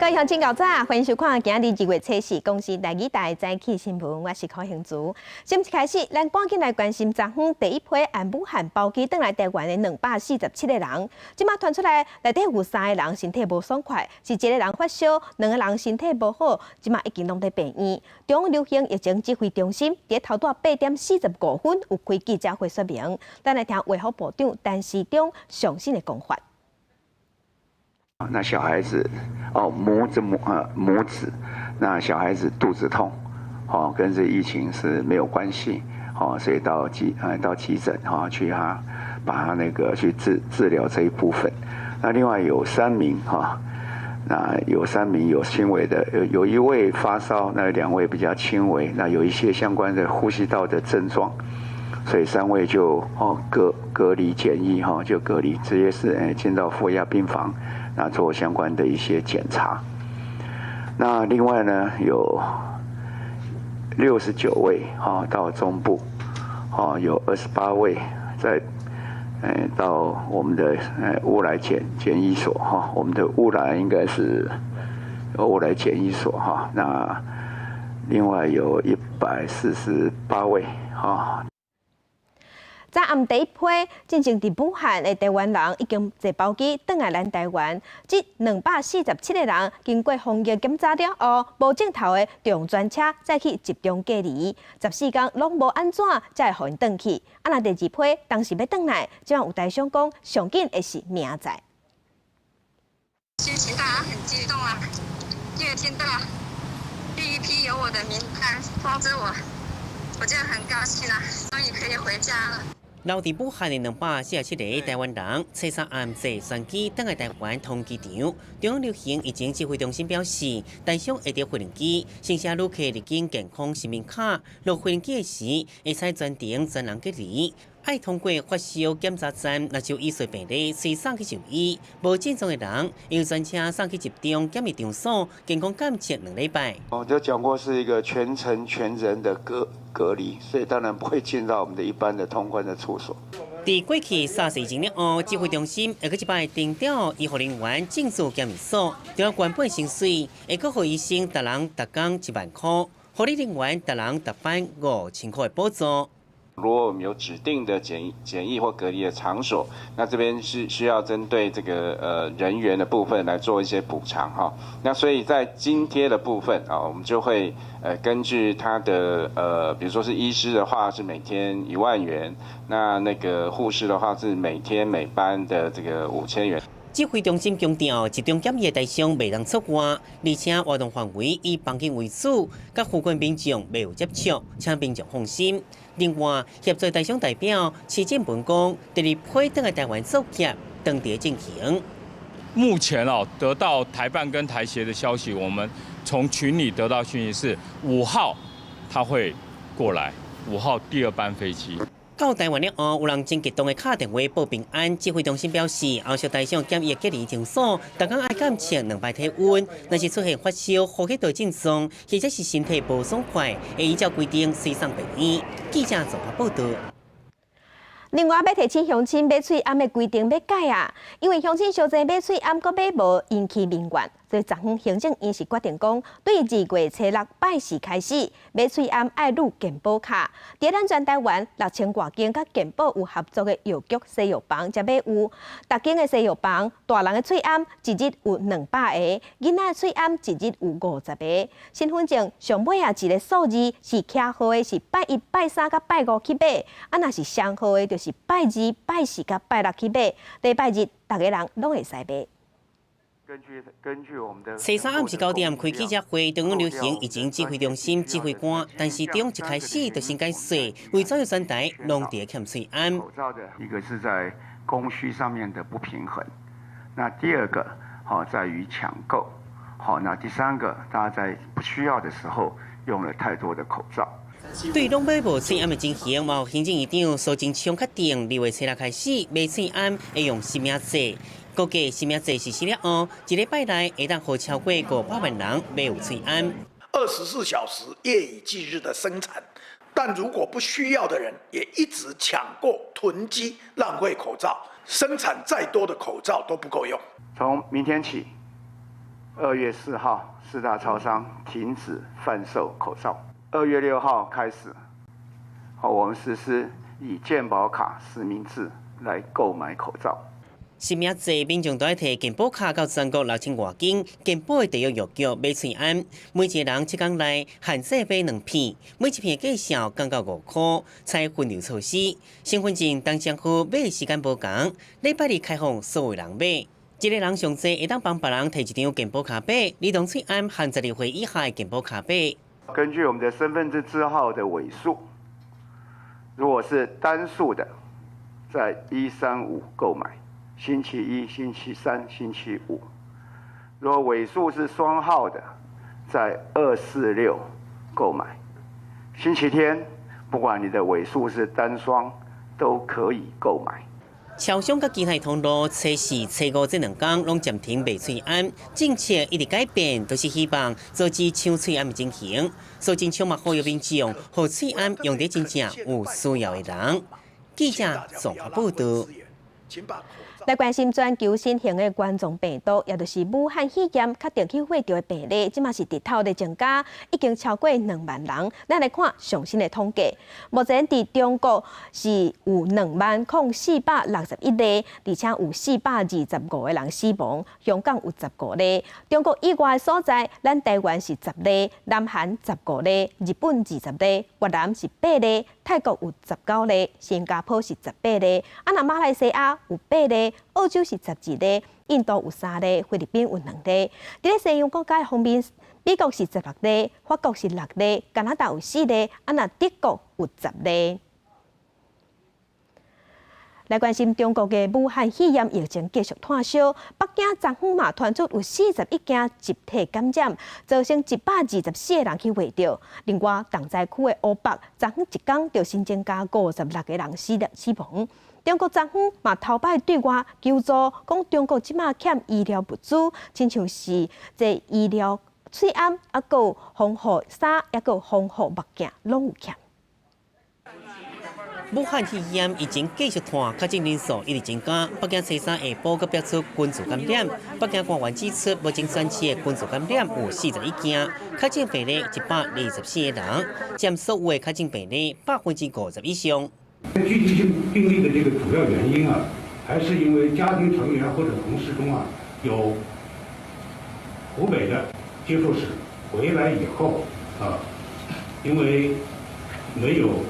各位乡亲搞早，欢迎收看今日2月7日公司第2台早起新闻，我是柯兴珠。先一开始，咱赶紧来关心昨昏第一批按武汉包机转来台湾的247个人，即马传出来内底有3个人身体无爽快，是1个人发烧，2个人身体无好，即马已经拢在病院。中央流行疫情指挥中心伫头段8点45分有开记者会说明，咱来听卫福部长陈时中详细的讲法。 那小孩子拇指，那小孩子肚子痛，跟这疫情是没有关系，所以到急诊去把他那个去治疗这一部分。那另外有3名那有3名有轻微的，有1位发烧，那2位比较轻微，那有一些相关的呼吸道的症状，所以3位就隔离检疫就隔离，直接是进到负压病房。 那做相关的一些检查。那另外呢，有69位到中部，有28位到我们的乌来检疫所我们的乌来应该是乌来检疫所那另外有148位早暗第一批进行伫武汉的台湾人已经坐包机转来咱台湾，即247个人经过防疫检查了后，无镜头的就用专车再去集中隔离，14天拢无安怎才会互因转去。那第2批当时要转来，即有台商讲上紧的是明仔。心情当然很激动啊，因为听到第一批有我的名单通知我就很高兴啦，终于可以回家了。 留伫武汉的247个台湾人，初三暗坐专机登来台湾通机场。中央流行疫情指挥中心表示，台商会到飞行机，先写旅客入境健康实名卡，落飞行机的时会使专程专人隔离。爱通过发烧检查站，那就医学病例随送去就医。无症状的人，由专车送去集中检疫场所，健康监测2礼拜。我就讲过是一个全程全人的隔离，所以当然不会进到我们的一般的通关的处所。在过去3日前了后，指挥中心会一摆定调医护人员进驻检疫所，除了原本薪水，会搁予医生逐人逐工1万块，护理人员逐人逐班5000块的补助。 如果我们有指定的检疫或隔离的场所，那这边是需要针对这个人员的部分来做一些补偿哈。那所以在津贴的部分啊，我们就会根据他的比如说是医师的话是每天1万元，那个护士的话是每天每班的这个5000元。 指挥中心强调，集中检疫的对象未能出外，而且活动范围以房间为主，甲附近民众未有接触，请民众放心。另外，协助台商代表市政本讲，第2批登来台湾作业当地进行。目前得到台办跟台协的消息，我们从群里得到讯息是5号他会过来，5号第2班飞机。 到台湾了后，有人真激动的打电话报平安。指挥中心表示，后续台商检疫隔离场所，逐工爱监测2摆体温，若是出现发烧、呼吸道症状，或者是身体无爽快，会依照规定随送病院。记者综合报道。另外，要提醒乡亲买喙暗的规定要改啊，因为乡亲小济买喙暗，搁买无引起民怨。 所以昨昏行政院是决定讲，对2月初6拜四开始，买喙暗爱入健保卡。伫咱全台湾6000多间甲健保有合作的药局、西药房，才买有。大间的西药房，大人的喙暗一日有200个，囡仔的喙暗一日有50个。身份证上尾一个数字是卡号的，是拜1、拜3甲拜5去买；若是双号的，就是拜2、拜4甲拜6去买。礼拜日，大家人拢会使买。 根据我们的初三暗时9点开记者会，中央流行疫情指挥中心指挥官陈时中一开始就先解释，为左右全台拢伫欠喙暗。口罩的一个是在供需上面的不平衡，那第2个在于抢购，那第3个大家在不需要的时候用了太多的口罩。 对拢买无喙暗的情形，行政院长苏贞昌确定2月初6开始买喙暗会用实名制。 估计实名制实施了后，1礼拜内会当互超过500万人买有喙暗。24小时夜以继日的生产，但如果不需要的人也一直抢购、囤积、浪费口罩，生产再多的口罩都不够用。从明天起， 2月4号，4大超商停止贩售口罩。2月6号开始，我们实施以健保卡实名制来购买口罩。新名济民众都爱摕健保卡到全国6000外间，健保的地药药局买喙安，每一个人7天内限制买2片，每一片价少降到5块。采分流措施，身份证当政府买的时间无同，礼拜日开放所有人买。一个人上济会当帮别人摕一张健保卡买，儿童喙安限12岁以下的健保卡买。根据我们的身份证字号的尾数，如果是单数的，在135购买。星期1、星期3、星期5，如果尾数是双号的，在246购买。星期天，不管你的尾数是单双，都可以购买。超商甲其他通路，初4、初5这2天拢暂停卖喙安，政策一直改变，都是希望阻止抢喙安的进行。所以充满呼吁民众，互喙安用在真正有需要的人。记者综合报道。来关心全球新型的冠状病毒，也就是武汉肺炎，确定去化掉的病例，即嘛是直头的增加，已经超过2万人。咱来看上新的统计，目前伫中国是有20461例，而且有425个人死亡，香港有15例。中国以外的所在，咱台湾是10例，南韩15例，日本20例，越南是8例，泰国有19例，新加坡是18例，那马来西亚有8例。澳洲是12例，印度有3例，菲律宾有2例。伫西洋国家方面，美国是16例，法国是6例，加拿大有4例，德国有10例。来关心中国的武汉肺炎疫情继续炭烧，北京昨昏嘛传出有41件集体感染，造成124个人去化掉。另外，东寨区的湖北昨昏一天就新增加56个人死亡。中国昨昏嘛头摆对外求助，讲中国即马欠医疗物资，亲像是这医疗喙安，还有防护衫，还有防护目镜，拢有欠。武汉肺炎已经继续传，确诊人数一直增加。北京初三下晡佮标出群组感染，北京官员指出，目前全市的群组感染有41件，确诊病例124个人，占所有的确诊病例50%以上。聚集性病例的这个主要原因啊，还是因为家庭成员或者同事中啊有湖北的接触史回来以后啊，因为没有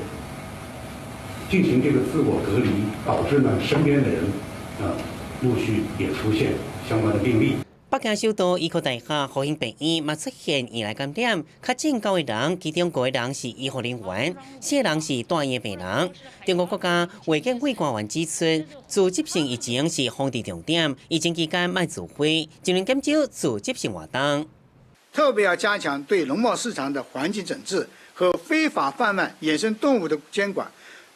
进行这个自我隔离，导致呢身边的人陆续也出现相关的病例。北京首都医科大厦复兴病院嘛出现医来感染，确诊9个人，其中5个人是医护人员，4个人是住院病人。中国国家卫健委官员指出，自执性疫情是防治重点，疫情期间卖自费，就能减少自执性活动。特别要加强对农贸市场的环境整治和非法贩卖野生动物的监管，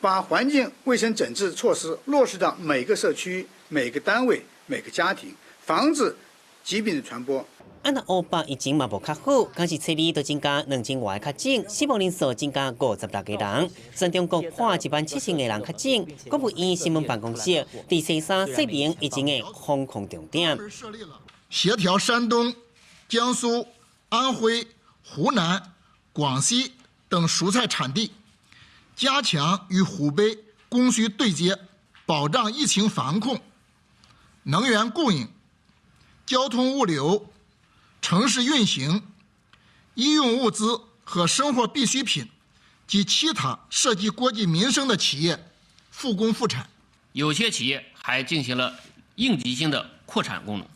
把环境卫生整治措施落实到每个社区、每个单位、每个家庭，防止疾病的传播。湖北疫情嘛无较好，刚是初二都增加2000外确诊，死亡人数增加56个人。全中国破17000个人确诊。国务院新闻办公室第初三说明疫情的防控重点。协调山东、江苏、安徽、湖南、广西等蔬菜产地，加强与湖北供需对接，保障疫情防控、能源供应、交通物流、城市运行、医用物资和生活必需品及其他涉及国计民生的企业复工复产。有些企业还进行了应急性的扩产功能，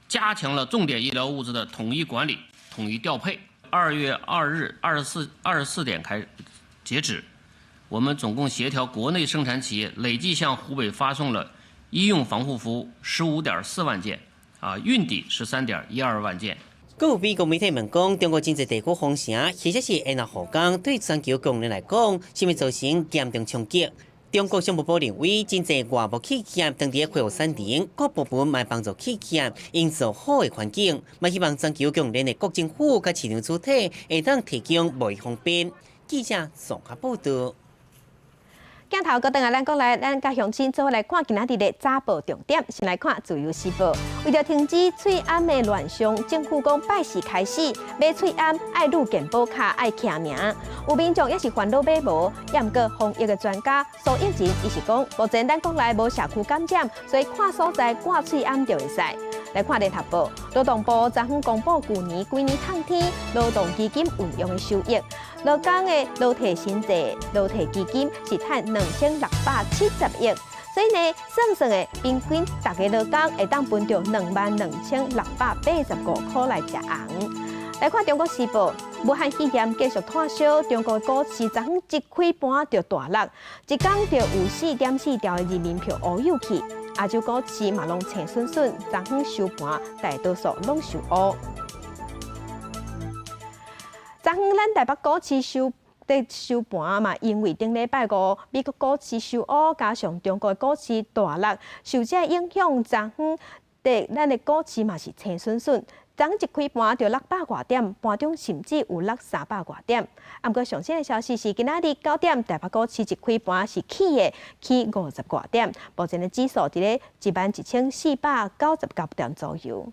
加强了重点医疗物资的统一管理、统一调配。2月2日24点截止，我们总共协调国内生产企业累计向湖北发送了医用防护服15.4万件，运抵13.12万件。各有美国媒体问讲，中国经济地区封城，或者是延后复工，对全球供应来讲，是会造成严重冲击。中国商务部认为，经济外部企业当地恢复产能，各部门卖帮助企业营造好的环境，嘛希望全球供应链的各政府甲市场主体会当提供贸易方便。记者综合报道。镜头搁等下咱国内，咱甲乡亲做伙来看今仔日的早报重点。先来看自由时报，为着停止喙暗的乱象，政府讲拜四开始买喙暗爱入健保卡爱签名。有民众也是烦恼买无，也毋过防疫的专家苏益仁伊是讲，目前咱国内无社区感染，所以看所在挂喙暗就会使。来看联合报，劳动部昨昏公布几年烫天劳动基金运用的收益，劳工的劳退薪资、劳退基金是赚2670亿，所以呢，算的平均大家劳工会当分到22685块来食红。来看中国时报，武汉肺炎继续拖烧，中国股市昨昏一开盘就大落，一天就有4.4条的人民币乌有去。亚洲股市嘛拢青顺顺，昨昏收盘大多数拢收乌。昨昏咱台北股市收盘嘛，因为顶礼拜五美国股市收乌，加上中国股市大落，受这影响，昨昏咱的股市嘛是青顺顺。昨一开盘就600多点，盘中甚至有300多点。不过上新的消息是，今仔日9点台北股市一开盘是起50多点，目前的指数伫咧11499点左右。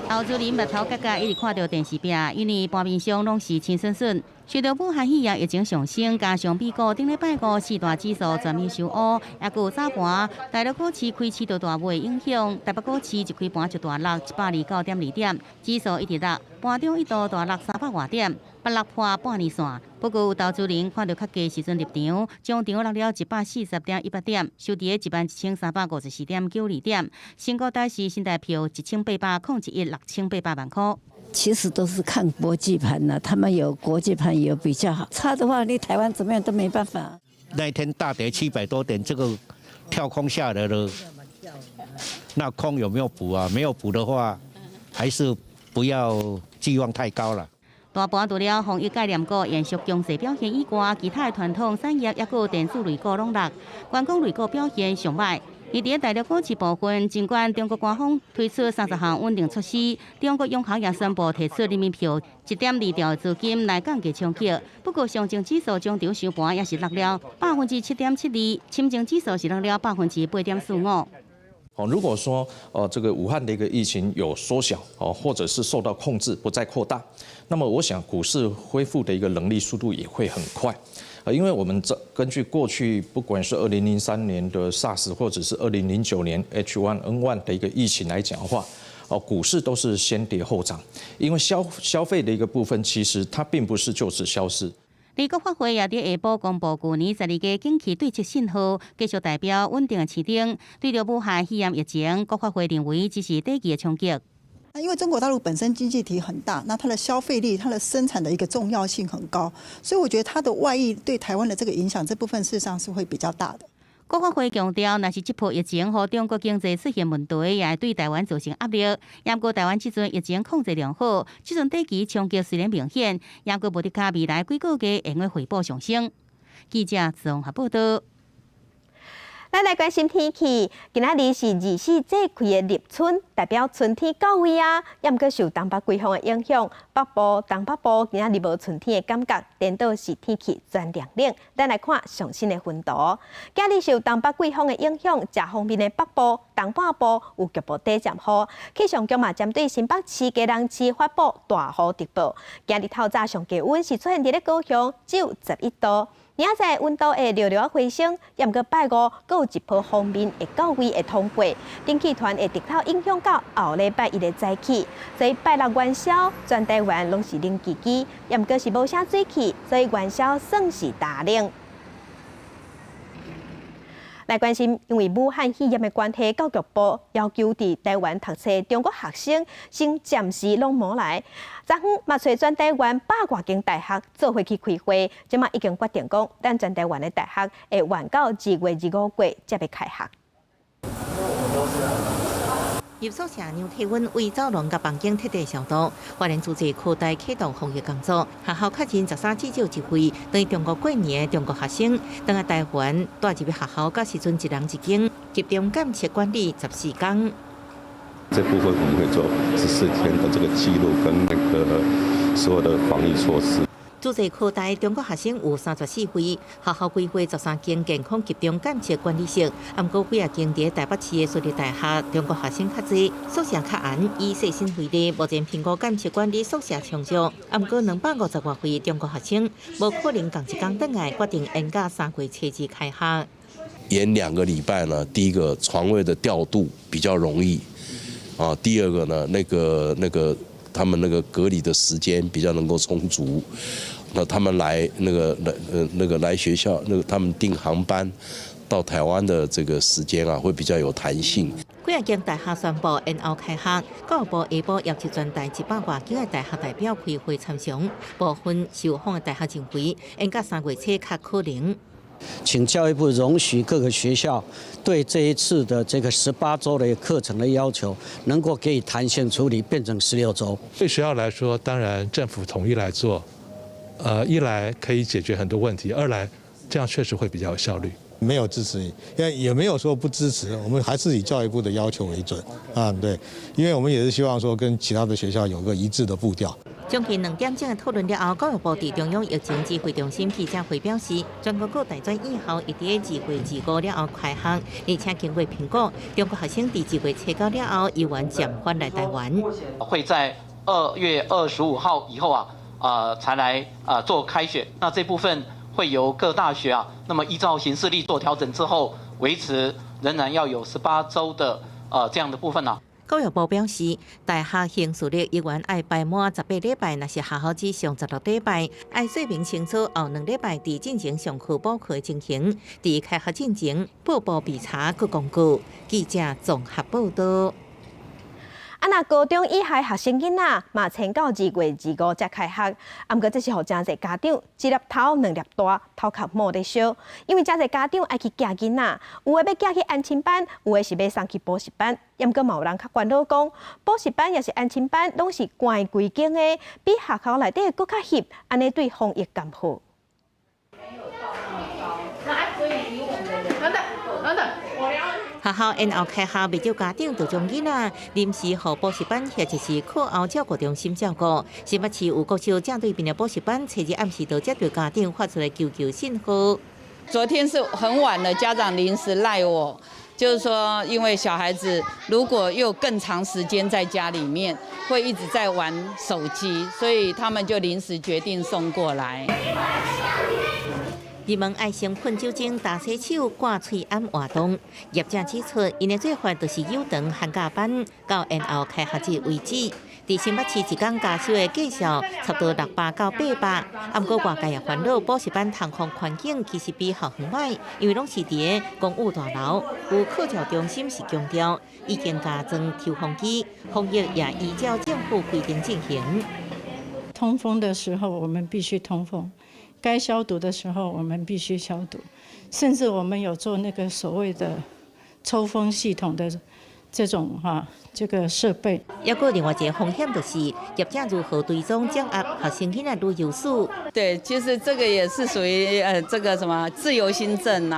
欧洲人目头角角一直看到电视屏，因为盘面上拢是青顺顺。随着武汉肺炎疫情上升，加上美国顶礼拜五4大指数全面收乌，也有早盘大陆股市开市就大卖影响，台北股市一开盘就大落129.2点，指数一直落，盘中一度大落300多点，不落破半年线。不过有投资人看到较低时阵入场，中场落了140.18点，收伫11354.92点，新高台是新台票1801亿6800万块。其实都是看国际盘了，他们有国际盘有比较好，差的话你台湾怎么样都没办法。那一天大跌700多点，这个跳空下来了，那空有没有补啊？没有补的话，还是不要寄望太高了。大盘除了防疫概念股延续强势表现以外，其他的传统产业也有电子类股拢落，观光类股表现上歹。而伫大陆股市部分，尽管中国官方推出30项稳定措施，中国央行也宣布提出人民币1.2兆资金来降低冲击。不过，上证指数中场收盘也是落了7.72%，深证指数是落了8.45%。如果说这个武汉的一个疫情有缩小或者是受到控制，不再扩大，那么我想股市恢复的一个能力速度也会很快。因为我们根据过去不管是2003年的 SARS 或者是2009年 H1N1 的一个疫情来讲的话，股市都是先跌后涨，因为消费的一个部分其实它并不是就此消失。美国法会也伫下晡公布去年12个景气对策信号，继续代表稳定的市场。对着武汉肺炎疫情，国法会认为只是短期的冲击。因为中国大陆本身经济体很大，那它的消费力、它的生产的一个重要性很高，所以我觉得它的外溢对台湾的这个影响，这部分事实上是会比较大的。国发会强调，若是这波疫情和中国经济出现问题，也会对台湾造成压力。也不过台湾这阵疫情控制良好，这阵短期冲击虽然明显，也不过无得卡未来几个月会回报上升。记者综合报道。咱来关心天气，今仔日是24节气的立春，代表春天到位啊！也毋过受东北季风的影响，北部、东北部今仔日无春天的感觉，颠倒是天气转凉冷。咱来看上新的分图，今日受东北季风的影响，正方面的北部、东半部有局部短暂雨。气象局嘛针对新北市、基隆市发布大雨特报。今日透早上低温是出现伫咧高雄，只有11度。明仔载温度会略略回升，也毋过拜五阁有一波锋面会到位会通过，天气团会直头影响到后礼拜一的早起，所以拜六元宵全台湾拢是冷叽叽，也毋过是无啥水汽，所以元宵算是大冷。来关心，因为武汉肺炎的关系，教育部要求伫台湾读册中国学生先暂时拢无来。昨昏嘛找全台湾100多间大学做伙去开会，即马已经决定讲，咱全台湾的大学会晚到2月25日才要开学。入宿舍让体温为走廊甲房间彻底消毒，花莲主席扩大启动防疫工作。学校确认13至少一位对中国过年的中国学生，等下台湾带入学校，到时阵一人一间，集中监测管理14天。这部分我们会做14天的这个记录跟那个所有的防疫措施。主席扩大中国学生有34位，学校规划13间健康集中监测管理室。不过几间伫台北市的私立大学，中国学生较侪，宿舍较严，以细心为例。目前评估监测管理宿舍充足，不过250多位中国学生无可能同一天回来，决定延到3月初2开学。延2个礼拜呢，第一个床位的调度比较容易，第二个呢，他们那个隔离的时间比较能够充足，那他们来来学校，他们订航班到台湾的这个时间会比较有弹性。几间大学宣布延后开学，教育部下晡要求全台100多间的大学代表开会参详，部分受访的大学认为延到3月初较可能。请教育部容许各个学校对这一次的这个18周的课程的要求，能够给予弹性处理，变成16周。对学校来说，当然政府统一来做，一来可以解决很多问题，二来这样确实会比较有效率。没有支持，也没有说不支持，我们还是以教育部的要求为准对，因为我们也是希望说跟其他的学校有个一致的步调。将近2点钟的讨论了后，教育部伫中央疫情指挥中心记者会表示，全国各大专以后一伫2月25了后开学，而且经过评估，中国学生伫2月初9了后，依然暂缓来台湾。会在2月25号以后才来做开学。那这部分会由各大学那么依照行事历做调整之后，维持仍然要有18周的这样的部分教育部表示，大学行事历依然要排满18礼拜，若是学校只上16礼拜，要说明清楚后2礼拜伫进行上课补课的情形。伫开学进前，步步必查各工具。记者综合报道。那高中以下学生囡仔嘛，迁到2月25才开学。不过这是互真侪家长一粒头2粒大，头壳摸得烧。因为真侪家长爱去寄囡仔，有的要寄去安亲班，有的是要送去补习班。不过嘛有人较烦恼讲，补习班也是安亲班，拢是关规间的，比学校内底搁较翕，安尼对防疫更好。学校延后开学，不少家长就将囡仔临时互补习班或者是课后照顾中心照顾。新北市有国小正对面的补习班，初日暗时就接到家长发出来求救信号。昨天是很晚了，家长临时赖我，就是说因为小孩子如果又更长时间在家里面，会一直在玩手机，所以他们就临时决定送过来。入门爱先喷酒精、打洗手、挂喙按活动。业者指出，因的做法就是有长寒假班到延后开学日为止。伫新北市一天加收的计数差不多600到800。不过外界也烦恼，补习班通风环境其实比校园歹，因为拢是伫公务大楼，有课教中心是强调已经加装抽风机，防疫也依照政府规定进行。通风的时候，我们必须通风。该消毒的时候，我们必须消毒，甚至我们有做那个所谓的抽风系统的这种这个设备。还有另外一个风险就是，业者如何对踪掌握学生囡仔旅游史。对，其实这个也是属于这个什么自由新政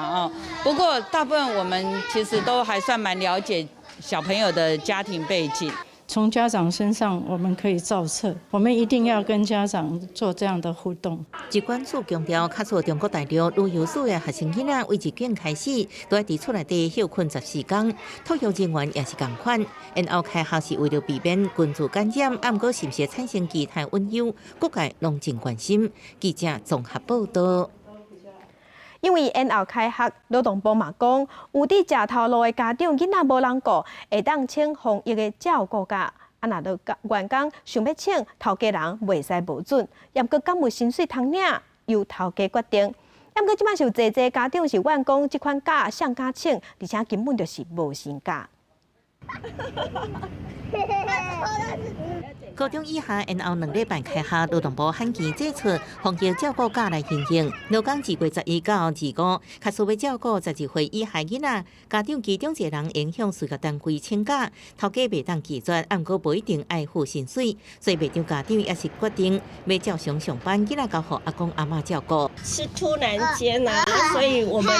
不过大部分我们其实都还算蛮了解小朋友的家庭背景。从家长身上，我们可以照册，我们一定要跟家长做这样的互动。疾管署强调，卡数中国大陆旅游史的学生囡仔，为1月开始，都要伫厝内底休困14天。托育人员也是同款，延后开学是为了避免群聚感染，不过是不是产生其他隐忧，各界拢真关心。记者综合报道。因为延后开学，劳动部嘛讲，有伫食头路的家长囡仔无人顾，会当请防疫的照顾假。若着员工想要请头家人，袂使无准。也毋过敢有薪水通领，由头家决定。也毋过即摆是有侪家长是怨讲即款假上假请，而且根本就是无薪假。高中以下延后2礼拜开学，劳动部罕见祭出防疫照顾假来运行。劳工2月11到25，较需要照顾12岁以下囡仔，家长其中一人影响事业单位请假，头家袂当拒绝，不过无一定爱付薪水，所以袂少家长也是决定要照常上班，囡仔交予阿公阿嬷照顾。是突然间所以我们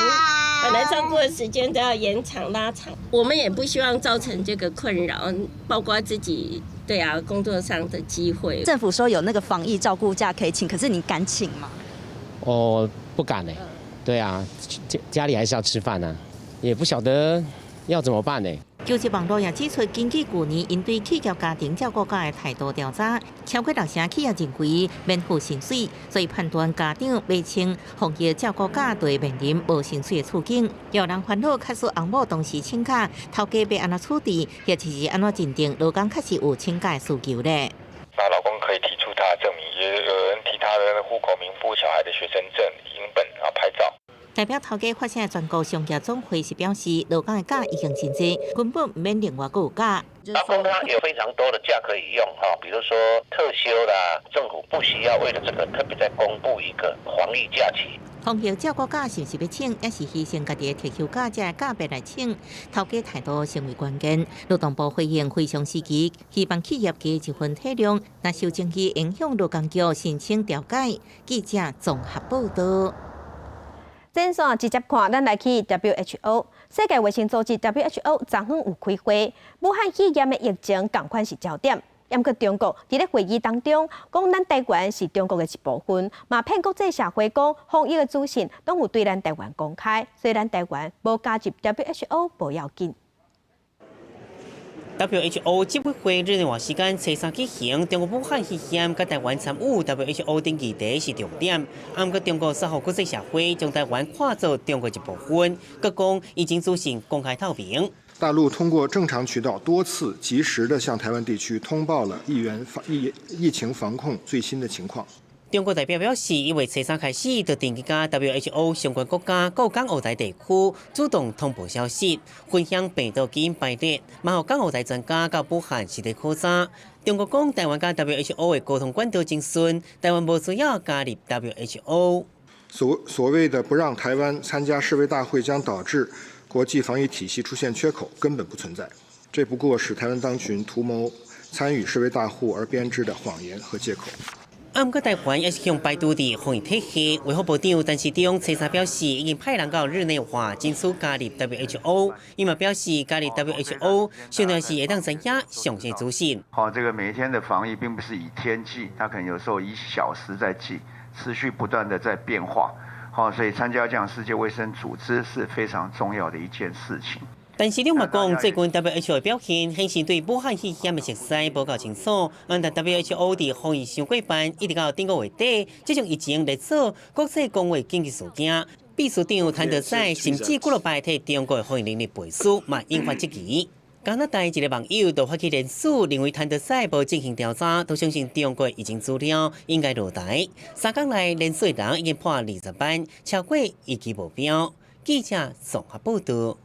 本来照顾的时间都要延长拉长，我们也不希望造成这个困扰，包括自己对啊，工作上的机会。政府说有那个防疫照顾假可以请，可是你敢请吗？不敢呢。对啊，家里还是要吃饭啊，也不晓得要怎么办呢。求职网络也指出，根据去年因对企业家庭照顾假的态度调查，超过60%企业认为免付薪水，所以判断家长未请防疫照顾假对面临无薪水的处境。有人烦恼，确实翁某当时请假，头家要安怎处理，或者是安怎认定劳工确实有请假的需求呢？那劳工可以提出他的证明，也有人提他的户口名簿、小孩的学生证、影本拍照。代表头家发声的全国商业总会是表示，劳工的假已经真多，根本唔免另外有假。劳工他有非常多的假可以用比如说特休啦，政府不需要为了这个特别再公布一个防疫假期。防疫照顾假是不是要请，也是牺牲家己的退休假才假别来请，头家态度成为关键。劳动部回应非常时期，希望企业给一份体谅，若受经济影响劳工局申请调解。记者综合报道。前线直接看，咱来去 WHO 世界卫生组织 WHO 昨昏有开会，武汉肺炎的疫情同款是焦点。不过中国伫咧会议当中讲，咱台湾是中国的一部分，嘛骗国际社会讲防疫的资讯都有对咱台湾公开，所以咱台湾无加入 WHO 无要紧。WHO 执委会日内瓦时间初3举行，中国武汉肺炎甲台湾参与 WHO 等议题是重点。不过中国说服国际社会将台湾看作中国一部分，各讲疫情资讯公开透明。大陆通过正常渠道多次及时地向台湾地区通报了疫情防控最新的情况。中国代表表示，因为初3开始就定期甲 WHO 相关国家、各港澳台地区主动通报消息，分享病毒基因排列，嘛互港澳台专家到武汉实地考察。中国讲台湾甲 WHO 的沟通管道真顺，台湾无需要加入 WHO。所谓的不让台湾参加世卫大会将导致国际防疫体系出现缺口，根本不存在。这不过是台湾当局图谋参与世卫大会而编织的谎言和借口。不过台湾也是向拜登的防疫体系。卫福部长陈时中初3表示，已经派人到日内瓦争取加入 WHO。伊嘛表示，加入 WHO 相当是会当增加详细资讯。这个每一天的防疫并不是以天计，它可能有时候以小时在计，持续不断的在变化。所以参加这样世界卫生组织是非常重要的一件事情。但是，嘛讲，最近 WHO 的表现显示对武汉肺炎的熟悉无够清楚。但 WHO 的防疫相关班一直到顶个月底，这种疫情列做国际公卫紧急事件。秘书长谭德赛甚至几落摆替中国的防疫能力背书，嘛引发质疑。加拿大一个网友就发起联署，认为谭德赛无进行调查，都相信中国已经资料应该落台。3天内联署的人已经破20万，超过1期目标。记者综合报道。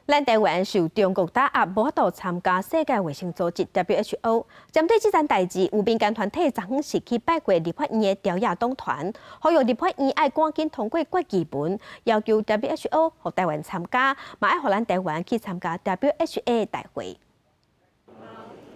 咱台湾受中国打压，无法度参加世界卫生组织 WHO。针对这件代志，有民间团体昨昏是去拜会立法院的调查党团，呼吁立法院要赶紧通过决议文，要求 WHO 和台湾参加，嘛要互咱台湾去参加 WHO 大会。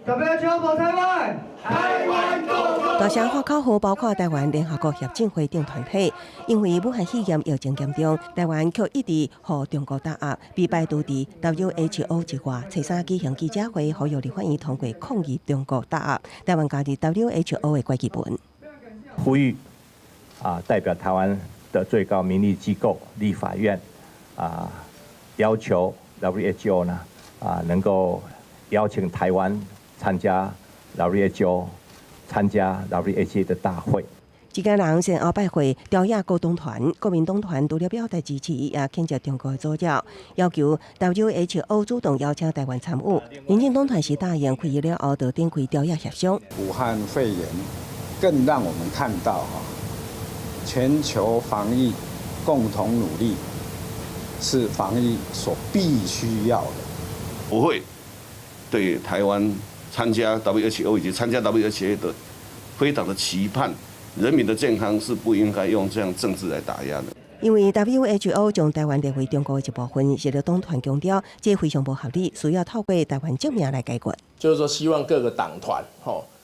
WHO 保台湾，台湾共。大声喊口号，包括台湾联合国协进会等团体，因为武汉肺炎疫情严重，台湾却一直予中国打压，被拜登伫 WHO 之外，初3举行记者会，呼吁立法院通过抗议中国打压，台湾加入 WHO 的决议文。呼吁代表台湾的最高民力机构立法院要求 WHO 呢能够邀请台湾参加 WHO 参加 WHO 的大会。一家人先后拜会调查国党团、国民党团，除了表达支持，也谴责中国的造谣，要求 WHO 主动邀请台湾参与。民进党团是答应会议了后，就展开调查协商。武汉肺炎更让我们看到全球防疫共同努力是防疫所必须要的。我会对台湾参加 WHO 以及参加 WHO 的非常的期盼。人民的健康是不应该用这样政治来打压的。因为 WHO 将台湾列为中国的一部分，是了党团强调，这非常不合理，需要透过台湾证明来解决。就是说，希望各个党团，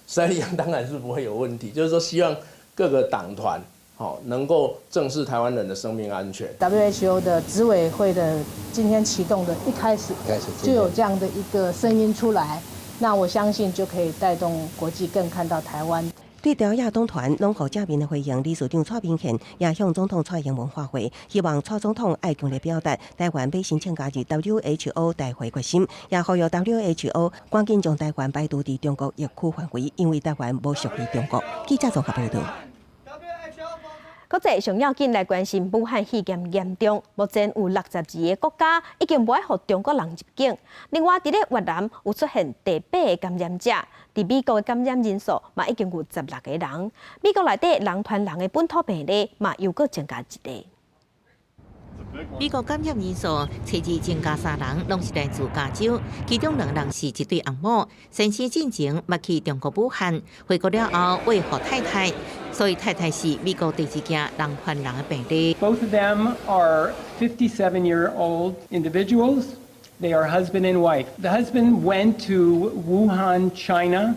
塞利扬当然是不会有问题。就是说，希望各个党团，能够正视台湾人的生命安全。WHO 的执委会的今天启动的一开始就有这样的一个声音出来，那我相信就可以带动国际更看到台湾。对朝野党团拢互正面的回应，理事长蔡明宪也向总统蔡英文发回，希望蔡总统爱强烈表达台湾要申请加入 WHO 大会决心，也呼吁 WHO 赶紧将台湾摆脱伫中国疫区范围，因为台湾无属于中国。记者综合报道。国际上要紧来关心武汉肺炎严重，目前有62个国家已经不爱互中国人入境。另外，伫咧越南有出现第8个感染者，伫美国的感染人数嘛已经有16个人。美国内底人传人的本土病例嘛又搁增加1例。美国感染人数初二增加3人，拢是来自加州，其中2人是一对翁某。先生进前捌去中国武汉，回国了后为何太太，所以太太是美国第2件人传人的病例。Both of them are 57-year-old individuals. They are husband and wife. The husband went to Wuhan, China,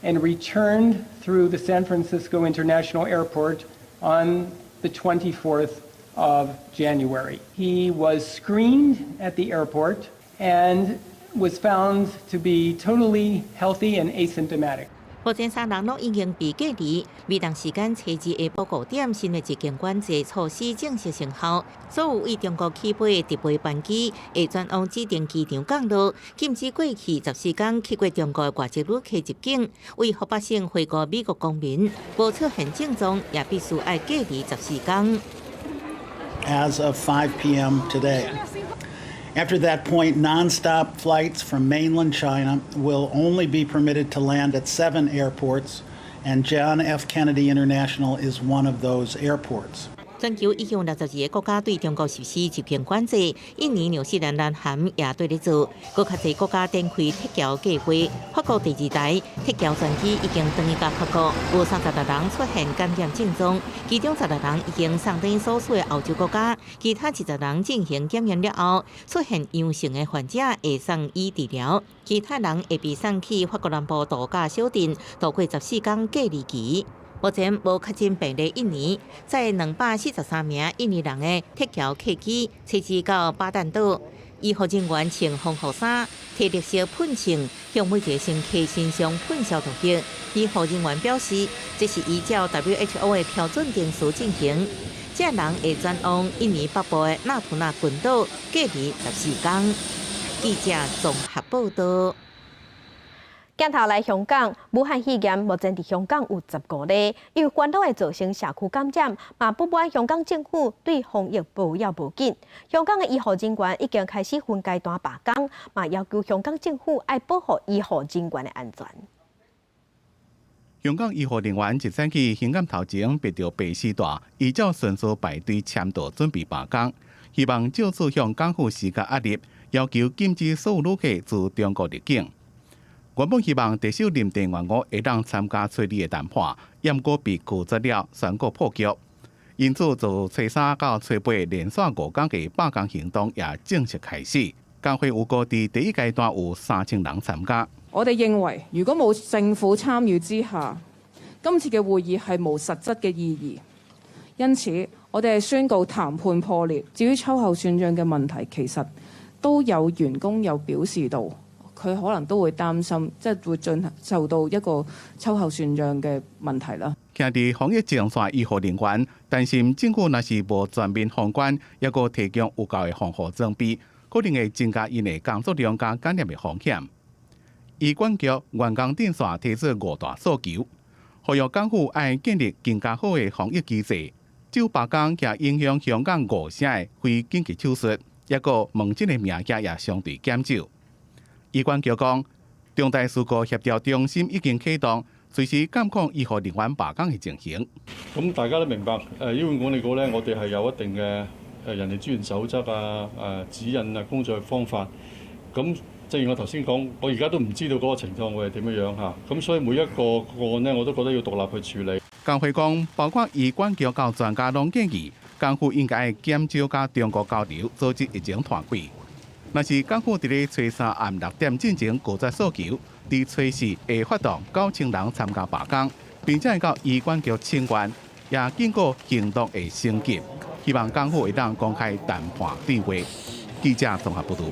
and returned through the San Francisco International Airport on the 24th of January. He was screened at the airport and was found to be totally healthy and asymptomatic. 目前3人拢已经被隔离，每当时间初2下晡5点，新的入境管制措施正式生效。所有为中国起飞的直飞班机会转往指定机场降落，禁止过去14天去过中国的外籍旅客入境。为合法性回国美国公民，无出现症状也必须要隔离14天。As of 5 p.m. today. After that point, non-stop flights from mainland China will only be permitted to land at 7 airports, and John F. Kennedy International is one of those airports. 全球已经有62个国家对中国实施入境管制，印尼、纽西兰、南韩也对咧做。更较侪国家展开撤侨计划。法国第2台撤侨专机已经登甲法国，有36人出现感染症状，其中16人已经送等所属的欧洲国家，其他20人进行检验了后出现阳性的患者会送医治疗，其他人会被送去法国南部度假小镇度过14天隔离期。目前无确诊病例印尼，在243名印尼人的撤侨客机飞至到巴旦岛，医护人员穿防护衫、贴绿色喷枪，向每一个乘客身上喷消毒液。医护人员表示，这是依照 WHO 的标准定数进行。这人会转往印尼北部的纳图纳群岛隔离14天。记者综合报道。镜头来香港，武汉肺炎目前伫香港有15例，因为烦恼会造成社区感染，嘛不满香港政府对防疫步要无紧。香港的医护人员已经开始分阶段罢工，嘛要求香港政府要保护医护人员的安全。香港医护人员一早起香港头前逼到白丝带，依照顺序排队签到准备罢工，希望借此向港府施加压力，要求禁止所有旅客自中国入境。原本希望特首林郑月娥会当参加催理的谈判，验过被拒绝了，宣告破局。因此，从初3到初8连续5天的罢工行动也正式开始。工會有估計第1階段有3000人參加。我哋認為，如果冇政府參與之下，今次嘅會議係無實質嘅意義。因此，我哋係宣告談判破裂。至於秋後算賬嘅問題，其實都有員工有表示到。佢可能都會擔心，即係會受到一個秋後算賬嘅問題啦。徛佇防疫前線醫護人員擔心政府若是無全面封關，抑個提供有夠的防護裝備，可能會增加因的工作量加感染的風險。醫管局員工電線提出5大訴求，呼籲港府要建立更加好的防疫機制，就罷工也影響香港5成的非緊急手術，抑個門診的名額也相對減少。醫管局講，中大事故協調中心已經啟動，隨時監控醫護人員罷工嘅情形。咁大家都明白，醫院管理局咧，我哋係有一定嘅人力資源守則啊、指引啊、工作方法。咁正如我頭先講，我而家都唔知道嗰個情況會係點樣嚇。咁所以每一個個案咧，我都覺得要獨立去處理。工會講，包括醫管局到專家攏建議，港府應該減少甲中國交流，組織已經團結。若是港府伫咧初3暗6點進行拒絕訴求，伫初4會發動9000人參加罷工，並且會到醫管局請願，也經過行動的升級，希望港府會當公開談判對話。記者綜合報道。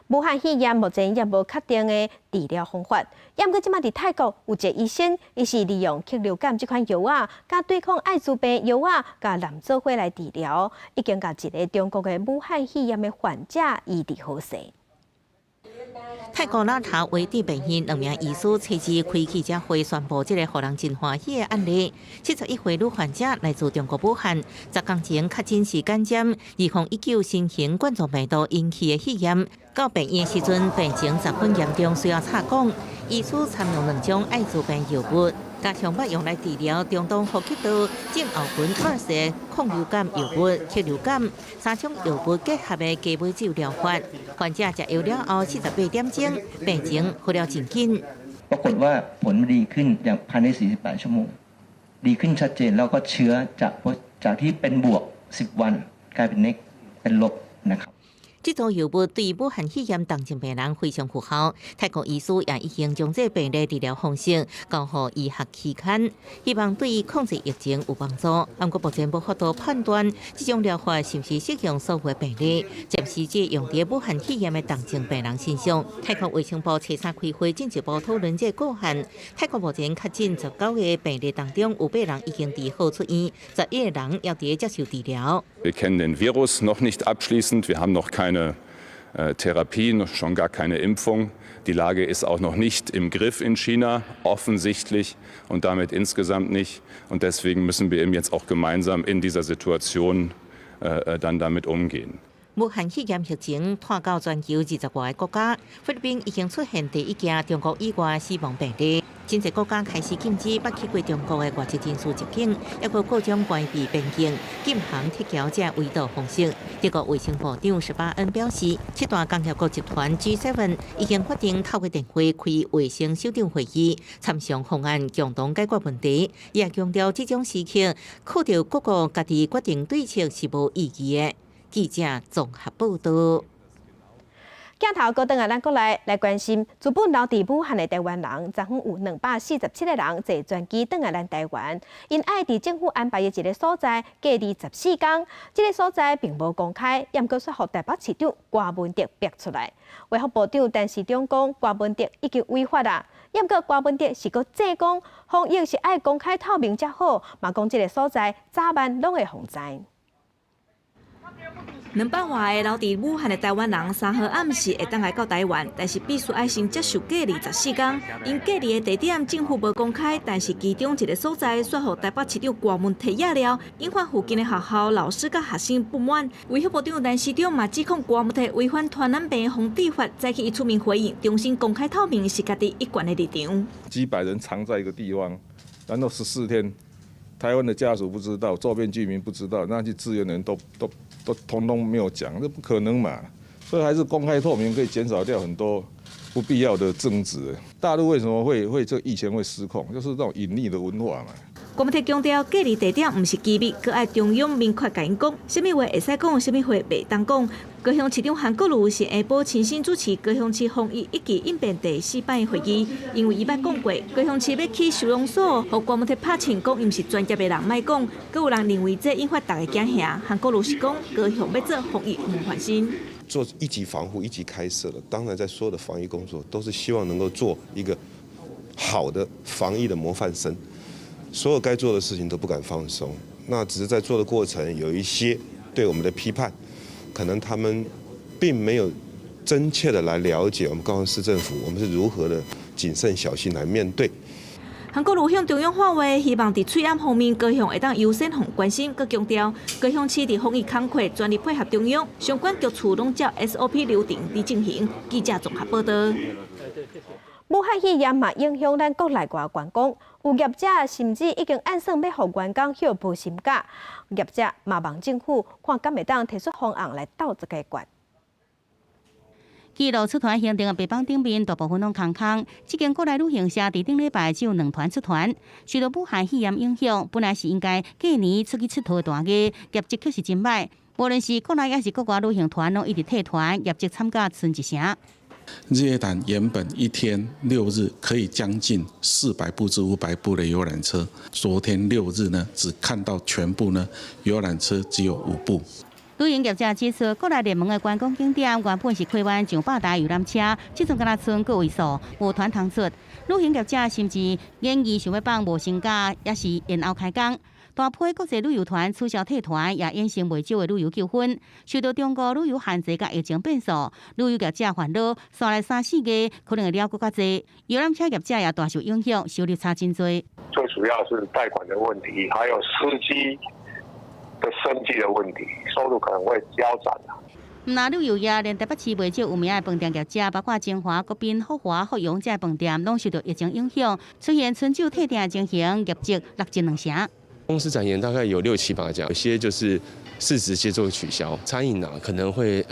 武汉肺炎目前也无确定的治疗方法，不过即马伫泰国有一个医生，伊是利用禽流感这款药啊，甲对抗艾滋病药啊，甲蓝做伙来治疗，已经甲一个中国的武汉肺炎的患者医治好势。泰国拉塔维地病院2名医师初次开记者会宣布，这个让人真欢喜的案例。71岁女患者来自中国武汉，10天前确诊是感染2019新型冠状病毒引起的肺炎。到病院时阵，病情十分严重，需要插管。医师参用2种艾滋病药物，加上捌用来治疗中东呼吸道、症候群2式抗流感药物、禽流感3种药物结合的鸡尾酒疗法。患者食药了后48點鐘，病情好了真緊。ปรากฏว่าผลดีขึ้นอย่างภายใน48 ชั่วโมงดีขึ้นชัดเจนแล้วก็เชื้อจากที่เป็นบวก10 วันกลายเป็นเน็กเป็นลบนะครับ。这种药物对武汉肺炎重症病人非常有效。泰国医师也已经将这病的治疗方式交予医学期刊，希望对控制疫情有帮助。不过目前无法度判断这种疗法是不是适用所有的病例，暂时只用在武汉肺炎的重症病人身上。泰国卫生部初三开会进一步讨论这个案。泰国目前确诊19个病例当中，有8人已经治好出院，11个人要接受治疗。Wir kennen den Virus noch nicht abschließend. Wir haben noch keine Therapie, noch schon gar keine Impfung. Die Lage ist auch noch nicht im Griff in China, offensichtlich und damit insgesamt nicht. Und deswegen müssen wir eben jetzt auch gemeinsam in dieser Situation dann damit umgehen. 武汉肺炎疫情拖到全球20多个国家，菲律宾已经出现第1件中国以外死亡病例。真侪国家开始禁止捌去过中国的外籍人士入境，也有各种关闭边境、禁行撤侨这围堵方式。德国卫生部长施巴恩表示，7大工业国集团 G7 已经决定透过电话开卫生首长会议，参详方案，共同解决问题。也强调这种时刻，靠着各国家己决定对策是无意义的。记者综合报道。镜头高登咱国来关心，自本留伫武汉的台湾人，昨昏有247个人坐专机登咱台湾，因爱伫政府安排的一个所在隔离14天。这个所在并无公开，也过说服台北市长郭文哲逼出来。卫福部长陈时中讲，郭文哲已经违法啦。也过郭文哲是个再讲，防疫是爱公开透明才好，嘛讲这个所在早晚拢会防灾。200多个留伫武汉的台湾人，3号暗时会当来到台湾，但是必须爱先接受隔离14天。因隔离的地点政府无公开，但是其中一个所在说服台北市长郭文哲野了，引发附近的学校、老师甲学生不满。卫福部长陈时中嘛指控郭文哲违反传染病防治法，再去伊出面回应，重新公开透明是家己一贯的立场。几百人藏在一个地方，然后14天，台湾的家属不知道，周边居民不知道，那去支援的人都统统没有讲，这不可能嘛。所以还是公开透明，可以减少掉很多不必要的争执。大陆为什么会这疫情会失控，就是这种隐匿的文化嘛。郭文哲强调，隔离地点不是机密，佮爱中央明确甲因讲，什么话会使讲，什么话袂当讲。高雄市长韩国瑜是下晡亲身主持高雄市防疫一级应变第4摆的会议，因为伊捌讲过，高雄市要去收容所，互郭文哲拍枪讲，伊毋是专业的人，莫讲。佮有人认为这引发大家惊吓。韩国瑜是讲，高雄要做防疫模范生。做一级防护、一级开设了，当然在所有的防疫工作都是希望能够做一个好的防疫的模范生。所有该做的事情都不敢放松，那只是在做的过程有一些对我们的批判，可能他们并没有真切的来了解我们高雄市政府，我们是如何的谨慎小心来面对。韩国瑜向中央发话，希望伫翠暗方面，高雄会当优先互关心，佮强调高雄市伫防疫工作全力配合中央，相关局处拢照 SOP 流程伫进行。记者综合报道。武汉肺炎嘛影响咱国内外员工，有业者甚至已经按算要互员工休补薪假，业者嘛望政府看敢会当提出方案来斗这解决。记录出团行程的北方顶面，大部分拢空空。这间国内旅行社伫顶礼拜只有2团出团。受到武汉肺炎影响，本来是应该过年出去佚佗的大月，业绩却是真歹。无论是国内还是国外旅行团，拢一直退团，业绩惨甲剩一成。日月潭原本1天6日可以将近400部至500部的游览车，昨天6日呢，只看到全部呢游览车只有5部。旅营业者指出，国内热门的观光景点原本是开湾上百台游览车，即阵敢若剩个位数，无团通出。旅行业者甚至演议想要放无薪假，也是延后开工。大批国际旅游团取消退团，也衍生袂少的旅游纠纷。受到中国旅游限制甲疫情变数，旅游业者烦恼，刷来3-4月可能会了更加多。游览车业者也大受影响，收入差真多。最主要是贷款的问题，还有司机的生计的问题，收入可能会腰斩啊。唔那旅游业，连台北市袂少有名的饭店业者，包括金华、国宾、福华、福永这些饭店，拢受到疫情影响，出现春酒退订的情形，业绩落尽2成。公司展延大概有6-7家，有些就是事实接做取消。餐饮可能会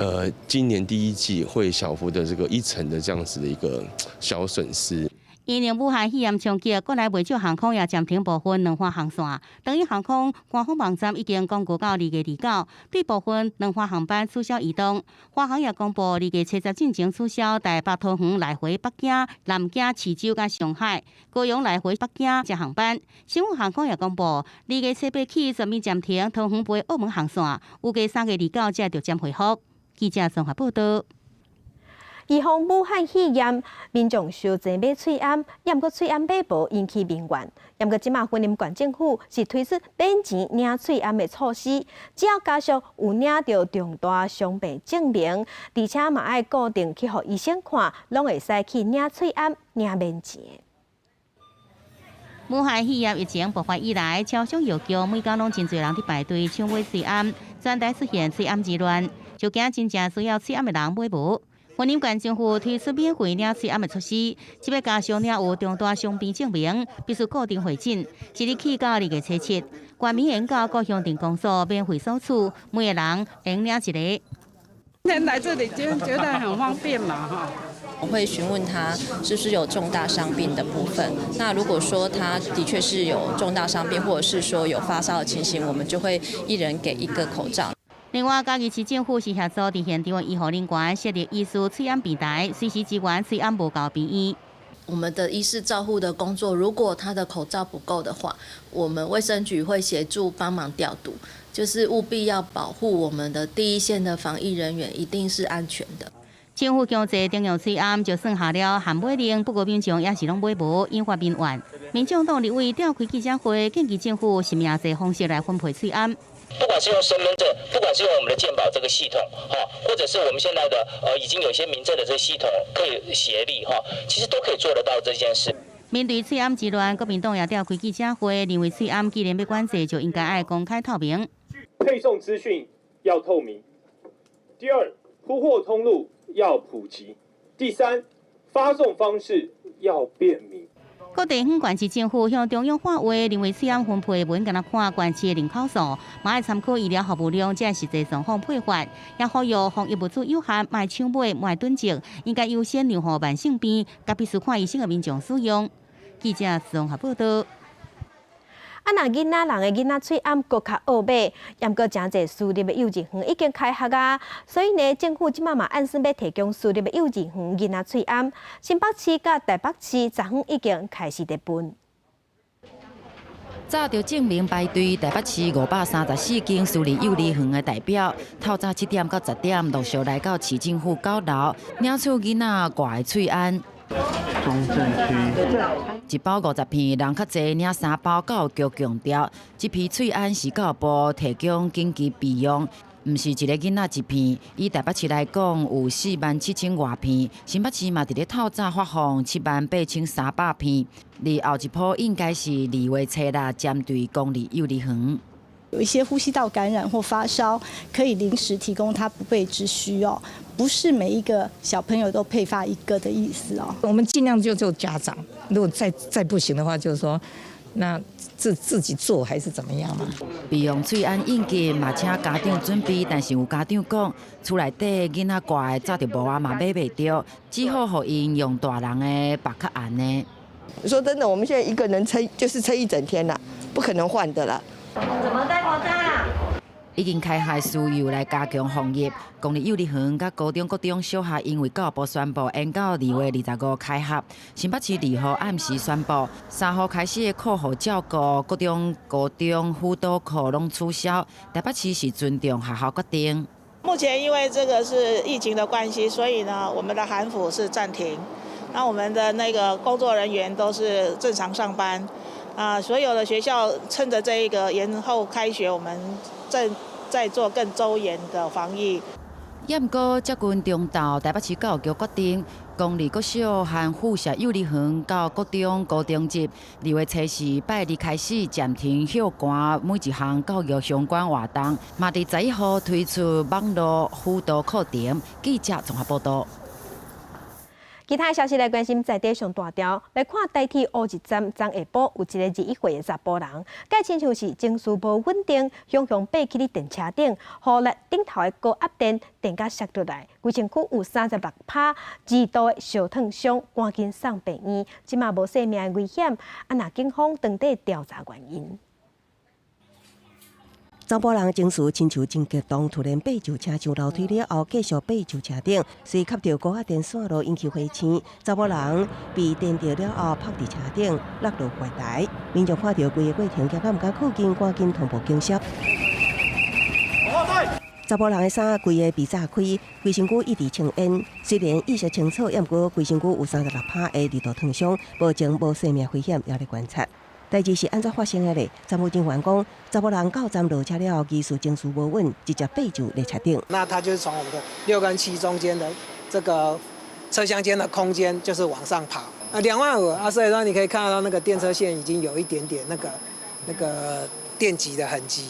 今年第1季会小幅的这个1成的这样子的一个小损失。因应武汉肺炎冲击，国内袂少航空也暂停部分两花航线。长荣航空官方网站已经公告到2月29，对部分两花航班取消移动。华航也公布2月70进前取消台北桃园来回北京、南京、衢州甲上海、高雄来回北京这航班。新运航空也公布2月7起全面暂停桃园飞澳门航线，预计3月29才就将恢复。记者综合报道。预防武汉肺炎，民众烧钱买喙罨，也毋过喙罨买无引起民怨。也毋过即马云林县政府是推出免钱领喙罨的措施，只要家属有领到重大伤病证明，而且嘛爱固定去互医生看，拢会使去领喙罨，领免钱。武汉肺炎疫情爆发以来，超商药局每天拢真侪人伫排队抢买喙罨，全台出现喙罨之乱，就惊真正需要喙罨的人买无。云林县政府推出免费领喙罨的措施，即要家属领有重大伤病证明，必须固定会诊，即日起到2月7，县民沿到各乡镇公所免费索取，每个人能领一个。能来这里觉得很方便嘛，哈。我会询问他是不是有重大伤病的部分。那如果说他的确是有重大伤病，或者是说有发烧的情形，我们就会一人给1个口罩。另外，嘉义市政府是协助伫现场的医护人员设立医师喙罨平台，随时支援喙罨无够病医。我们的医事照护的工作，如果他的口罩不够的话，我们卫生局会协助帮忙调度，就是务必要保护我们的第一线的防疫人员，一定是安全的。政府强制征用喙罨，就算下了限买令，不过民众也是拢买无，引发民怨。民众党立委召开记者会，建议政府是命制方式来分配喙罨。不管是用身份证，不管是用我们的健保这个系统，或者是我们现在的已经有一些民政的这个系统可以协力其实都可以做得到这件事。面对喙罨之乱，国民党也召开记者会，认为喙罨既然要管制，就应该爱公开透明。配送资讯要透明。第二，铺货通路要普及。第三，发送方式要便民。各地方县市政府向中央发话，认为喙罨分配不应该看县市的人口数，嘛要参考医疗服务量，才实际状况配发。也呼吁防疫物资有限，莫抢买，莫囤积，应该优先让予慢性病、甲必须看医生的民众使用。记者综合报道。若囡仔人的囡仔喙罨搁较恶买，也毋过诚侪私立的幼稚园已经开学啊，所以呢，政府即马嘛按算要提供私立的幼稚园囡仔喙罨。新北市甲台北市昨昏已经开始在分。早就证明排队台北市534间私立幼儿园的代表，透早7点到10点陆续来到市政府9楼，领取囡仔挂的喙罨。中正区1包50片，人较侪领3包。教育局强调，这批喙罨是教育部提供紧急备用，唔是一个囡仔一片。以台北市来讲，有47000外片，新北市嘛伫咧透早发放78300片。而后一波应该是2月7日针对公立幼儿园。有一些呼吸道感染或发烧，可以临时提供他不备之需哦，不是每一个小朋友都配发1个的意思哦。我们尽量就家长，如果再不行的话，就是说，那自己做还是怎么样嘛？备用喙罨应急嘛，请家长准备，但是有家长讲，厝内底囡仔挂的早就无嘛买袂着，只好互因用大人的白较暗呢。说真的，我们现在一个人撑就是撑1整天啦，不可能换的啦。怎么戴口罩？已经开械需要来加强防疫。公立幼儿园甲高中各种小学因为教育部宣布延到2月25开学，新北市2号暗时宣布3号开始的课后照顾各种高中辅导课拢取消。台北市是尊重学校决定。目前因为这个是疫情的关系，所以呢，我们的韩辅是暂停。那我们的那个工作人员都是正常上班。所有的学校趁着这一个延后开学，我们正在做更周延的防疫。也毋过，接近中昼，台北市教育局决定，公立国小和附设幼儿园到各中高中级2月初4拜2开始暂停休寒每一项教育相关活动，嘛伫11号推出网络辅导课程。记者综合报道。其他消息来关心在地上大条，来看台铁乌日站昨下晡有一个21岁的查甫人，佮亲像是情绪无稳定，向爬起伫电车顶，互力顶头的高压电电甲摔落来，规身躯有36拍2度的烧烫伤，赶紧送病院，即嘛无生命的危险。那警方当地调查原因。查甫人情绪亲像真激动，突然爬就车上楼梯了后，继续爬就车顶，随吸到高压电线路引起火星。查甫人被电着了后，趴伫车顶落入月台。民众看到规个过程，惊敢毋敢靠近，赶紧通报警消。查甫人的衫规个被炸开，规身躯一直青烟。虽然意识清楚，但过规身躯有36拍的2度烫伤，目前无生命危险，也在观察。代志是安怎发生的呢？站务人员讲，查甫人到站落车了后，疑似情绪无稳，直接爬就列车顶。那他就是从我们的6跟7中间的这个车厢间的空间，就是往上跑。25000所以说你可以看到那个电车线已经有一点点那个电击的痕迹。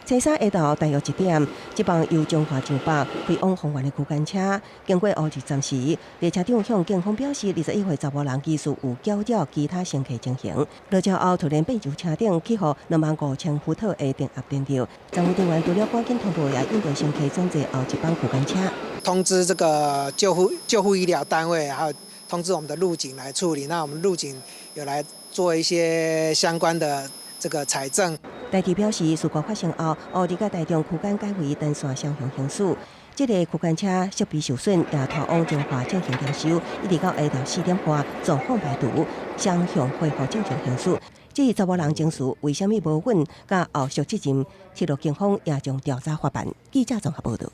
车3下昼大约1点，这帮由中华上北开往丰原的区间车经过乌日站时，列车长向警方表示，21岁查甫人疑似有搅扰其他乘客情形。落车后突然爬就车顶，起予25000伏特的电压电流。站务人员除了赶紧通报，也引导乘客转坐后一班区间车。通知这个救护医疗单位，还有通知我们的路警来处理。那我们路警有来做一些相关的这个采证。台铁表示，事故发生后，乌日甲台中区间改为单线双向行驶。这个区间车设备受损，也拖往中华进行检修，一直到下昼4点半状况排除，双向恢复正常行驶。至于查甫人情绪为什么无稳，甲后续责任，铁路警方也将调查发办。记者综合报道。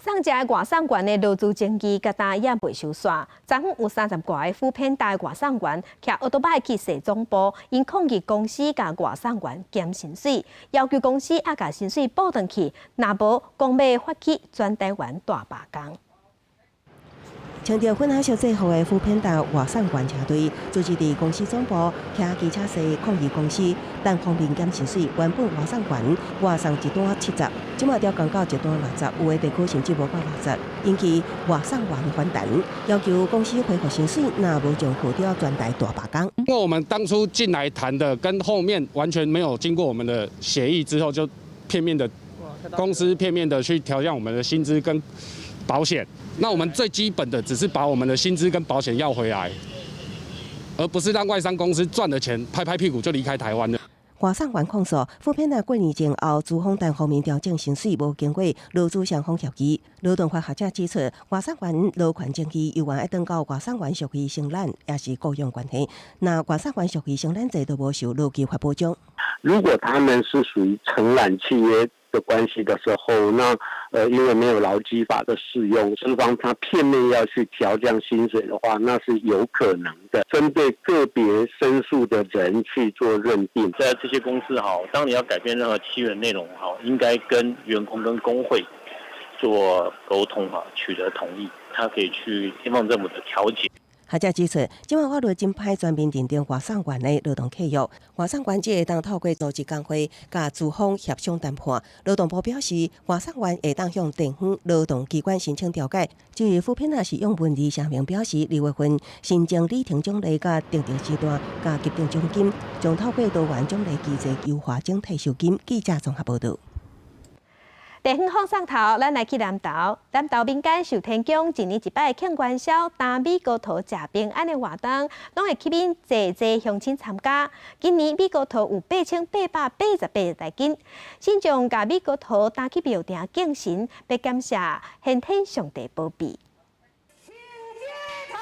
上届外送员的入住证件甲单也未收煞，昨昏有30多个副片大外送员骑奥多拜去市总部，因抗议公司甲外送员减薪水，要求公司也甲薪水补回去，若无公要发起全台湾大罢工。强调粉红色制服的副片大外送员车队，组织伫公司总部骑机车西抗议公司单方面减薪水，原本外送员外送一单70，即马调降到一单60，有的地区甚至无到60，引起外送员反弹，要求公司恢复薪水，若无将付掉全台大罢工。因为我们当初进来谈的跟后面完全没有经过我们的协议之后，就片面的公司片面的去调降我们的薪资跟保险。那我们最基本的只是把我们的薪资跟保险要回来，而不是让外商公司赚了钱拍拍屁股就离开台湾了。外送员控诉，副片过年前后，资方单方面调整薪水，无经过劳资双方协议。劳动法学者指出，外送员劳权争议有关要等到外送员属于承揽，也是雇佣关系。那外送员属于承揽者都无受劳基法保障。如果他们是属于承揽契约的关系的时候，那因为没有劳基法的适用，资方他片面要去调降薪水的话，那是有可能的。针对个别申诉的人去做认定，在这些公司当你要改变任何契约的内容应该跟员工跟工会做沟通取得同意，他可以去地方政府的调解。学者指出，今晚法律真歹全面认定外送员的劳动契约，外送员只会当透过组织工会、甲资方协商谈判。劳动部表示，外送员会当向地方劳动机关申请调解。至于副片是用文字声明表示，2月份新增里程奖励甲特定时段甲急定奖金，将透过多元奖励机制优化整体收金。记者综合报道。地方放上头，咱来去南投。南投民间寿天宫一年一摆庆元宵、打米糕桃、食平安的活动，拢会吸引济乡亲参加。今年米糕桃有8888台斤，信众甲米糕桃打去庙埕敬神，要感谢先天上帝保庇。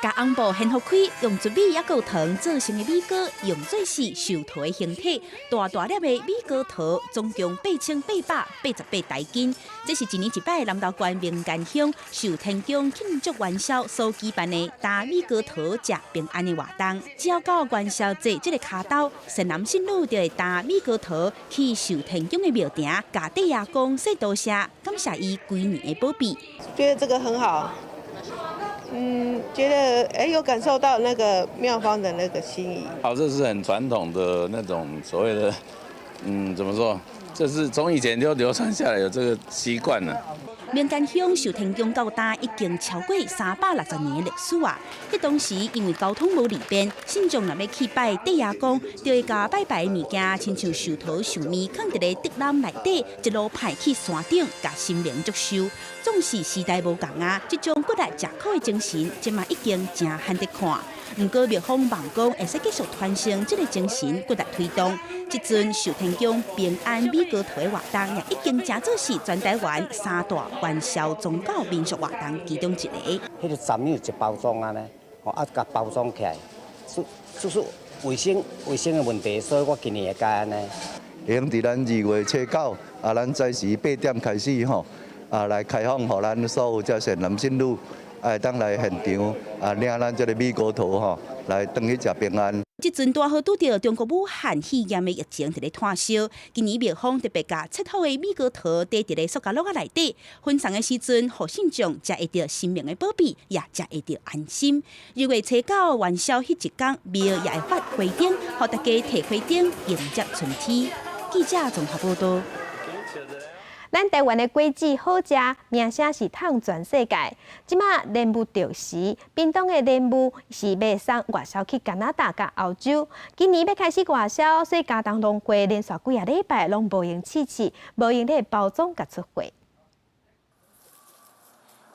甲红布掀好开，用糯米也够糖做成的米糕，用做是寿桃的形体，大大粒的米糕桃，总共8888台斤。这是一年一摆南投县民间乡寿天宫庆祝元宵所举办的打米糕桃食平安的活动。只要到元宵节这个卡刀，新男新女就会打米糕桃去寿天宫的庙埕，甲地爷公说多谢，感谢伊规年的保庇。觉得这个很好。觉得有感受到那个庙方的那个心意。好，这是很传统的那种所谓的，怎么说？这是从以前就流传下来有这个习惯了。民间乡寿天宫到今已经超过360年的历史啊！迄当时因为交通无利便，信众若要去拜地爷公，就会甲拜拜的物件，亲像寿桃、寿面，放伫个竹篮内底，一路派去山顶，甲神明祝寿。总是时代无共啊，这种骨力食苦的精神，即嘛已经真罕得看。不过庙方望讲会使继续传承这个精神，骨力推动。即阵寿天宫平安米糕桃的活动，也已经真做是全台湾3大元宵宗教民俗活动其中一个。迄个斩面一包装啊呢，甲包装起来，是卫生的问题，所以我今年会加安尼。用伫咱2月初9，咱早时8点开始吼，来开放，互咱所有这些男性女，当来现场，领咱这个米糕桃吼，来回去食平安。即阵大好拄到中国武汉肺炎的疫情伫咧炭烧，今年庙方特别甲切好的米糕桃堆伫咧塑胶袋内底，分送的时阵，互信众才会到神明的保庇，也才会到安心。2月初9元宵迄一天，庙也会发花灯，互大家摕花灯迎接春天。记者综合报道。咱台湾的果子好食，名声是通全世界。即马莲雾到时，屏东的莲雾是要送外销去加拿大甲澳洲。今年要开始外销，所以家当农会连续几啊礼拜拢无用试，无用咧包装甲出货。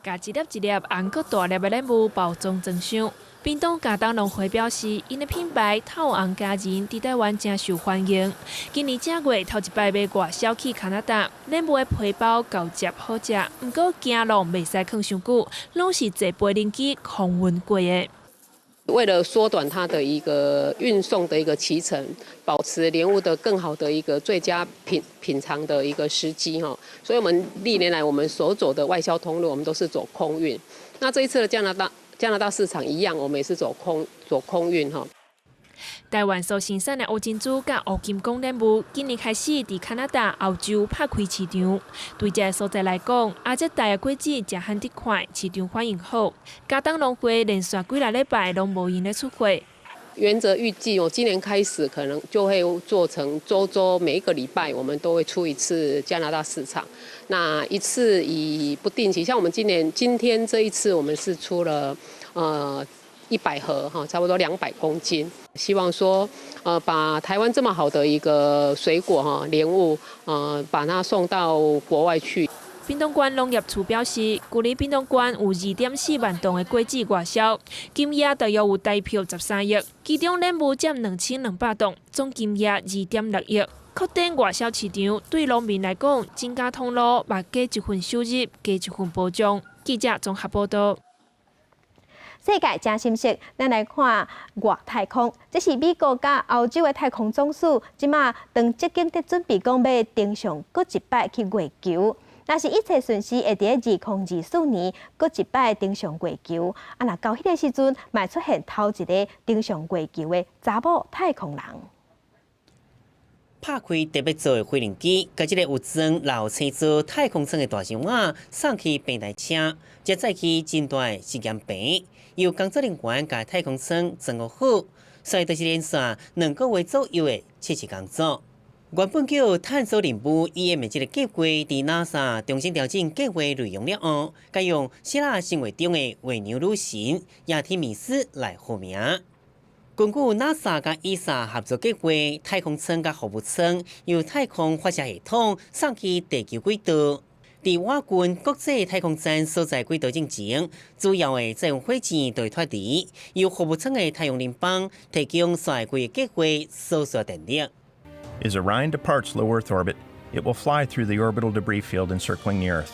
甲一粒一粒红个大粒的莲雾包装装箱。屏东家当农会表示，因的品牌透红佳人伫台湾真受欢迎。今年正月头一摆要外销去加拿大，莲雾的皮包厚接好食，不过行路袂使放伤久，拢是坐飞轮机空运过的。为了缩短它的一个运送的一个期程，保持莲雾的更好的一个最佳品尝的一个时机哈，所以我们历年来我们所走的外销通路，我们都是走空运。那这一次的加拿大市场一样，我们也是走空运哈。台湾所生产的乌珍珠甲乌金光莲雾，今年开始伫加拿大、澳洲拍开市场。对这个所在来讲，亚热带的果子食罕得快，市场反应好。家当农会连续几个礼拜拢无用咧出货。原则预计今年开始可能就会做成周每一个礼拜，我们都会出一次加拿大市场。那一次以不定期，像我们今天这一次，我们是出了100盒哈，差不多200公斤。希望说把台湾这么好的一个水果哈莲雾把它送到国外去。屏东县农业处表示，去年屏东县有2.4万吨的果子外销，金额大约有台票13亿，其中莲雾占2200吨，总金额2.6亿。扩大外销市场，对农民来讲，增加通路，嘛加一份收入，加一份保障。记者综合报道。世界真心色，咱来看外太空。这是美国甲澳洲的太空总署，即马当即经在准备讲要登上搁一摆去月球。若是一切顺时，会伫2024年搁一摆登上月球。若到迄个时阵，嘛出现头一个登上月球的查某太空人。拍开特别做的飞行机，甲这个有装老车做太空舱的大箱仔送去平台车，再载去真大的实验坪，由工作人员甲太空舱装好好，所以就是连续2个月左右的测试工作。原本叫探索任务 EM 的这个计划，伫 NASA 重新调整计划内容了后，改用希腊神话中的月牛女神亚提米斯来命名。根据 NASA 甲 ESA 合作计划，太空舱甲服务舱由太空发射系统送去地球轨道。伫伫我军国际太空站所在轨道进前，主要的载用火箭就会脱离，由服务舱的太阳能板提供赛轨计划所需电力。As Orion departs low Earth orbit, it will fly through the orbital debris field encircling the Earth,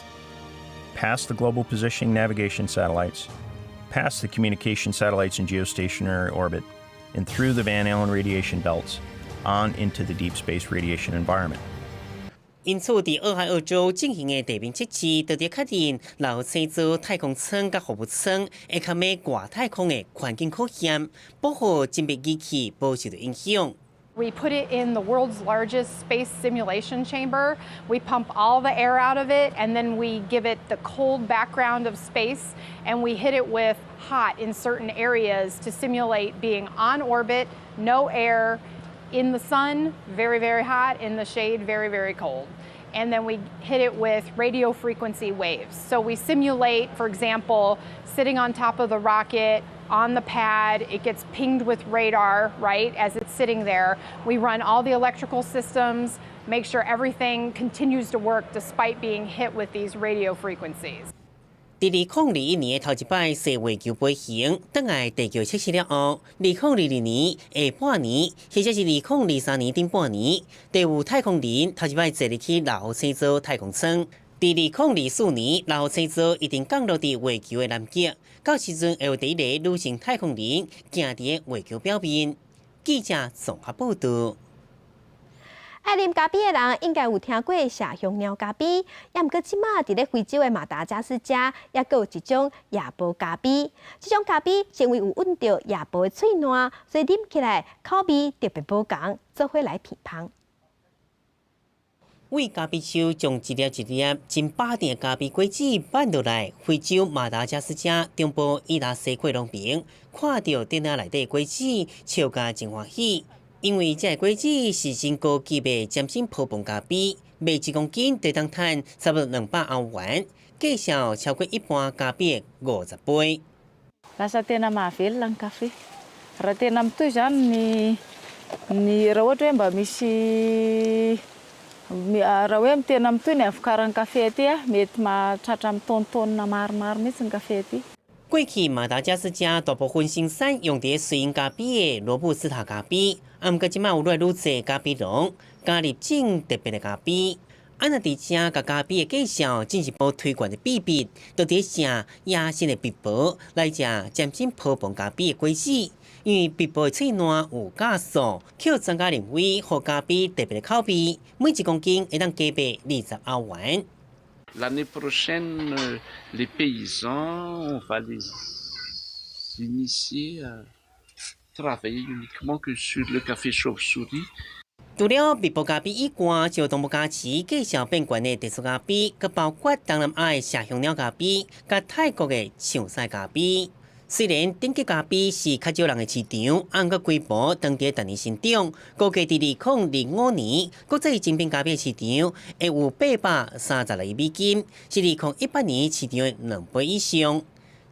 past the global positioning navigation satellites, past the communication satellites in geostationary orbit, and through the Van Allen radiation belts, on into the deep space radiation environment. 因此，伫俄亥俄州进行的地面测试，就伫确定老车座太空舱甲服务舱会较咩外太空的环境可险，保护精密仪器不受到影响。 We put it in the world's largest space simulation chamber. We pump all the air out of it, and then we give it the cold background of space, and we hit it with hot in certain areas to simulate being on orbit, no air, in the sun, very, very hot, in the shade, very, very cold. And then we hit it with radio frequency waves. So we simulate, for example, sitting on top of the rocket, on the pad, it gets pinged with radar, right, as it's sitting there. We run all the electrical systems, make sure everything continues to work despite being hit with these radio frequencies. 伫2021年的头一摆世月球飞行，等来地球测试了后，2022年下半年，或者是2023年顶半年，第有太空人头一摆坐入去老车座太空舱。伫2024年，老车座一定降落伫月球的南极，到时阵会有第一个女性太空人行伫月球表面。记者综合报道。 爱啉咖啡的人应该有听过麝香猫咖啡，也毋过即马伫咧非洲的马达加斯加，也阁有一种亚波咖啡。这种咖啡因为有闻到亚波的脆烂，所以啉起来口味特别无同，做伙来品尝。为咖啡树将一粒一粒真百定咖啡果子搬落来，非洲马达加斯加中部伊拉西过农民看到店仔内底果子，笑甲真欢喜。 因为这果子是真高级的尖心泡饭咖啡，卖1公斤就当赚差不多200欧元，价少超过一般咖啡50倍。Lasa tena mahavelona ny kafe. Raha tena mitoy zany ny raha ohatra hoe mba misy raha hoe tena mitoy ny avokaran'ny kafe aty mety mahatratra amin'ny tonne maromaro mihitsy ny kafe aty. 过去马达加斯加大部分生产用伫水银咖啡的罗布斯塔咖啡，毋过即卖有越来越侪咖啡农加入种特别的咖啡。啊，若伫遮甲咖啡的介绍进一步推广的秘密，就伫食野生的碧波来食尖心泡饭咖啡的果子，因为碧波的脆烂有加素，却增加人为和咖啡特别的口味，每1公斤会当加卖20欧元。 L'année prochaine, les paysans, on va les initier à travailler uniquement que sur le café chauve-souris. 除了碧波咖啡以外，就东部加持介绍变悬的特殊咖啡，佮包括东南亚的麝香鸟咖啡，佮泰国的象山咖啡。虽然顶级咖啡是较少人的市场，按个规模当地逐年成长，估计伫2005年国际精品咖啡市场会有832亿美金，是2018年市场的2倍以上。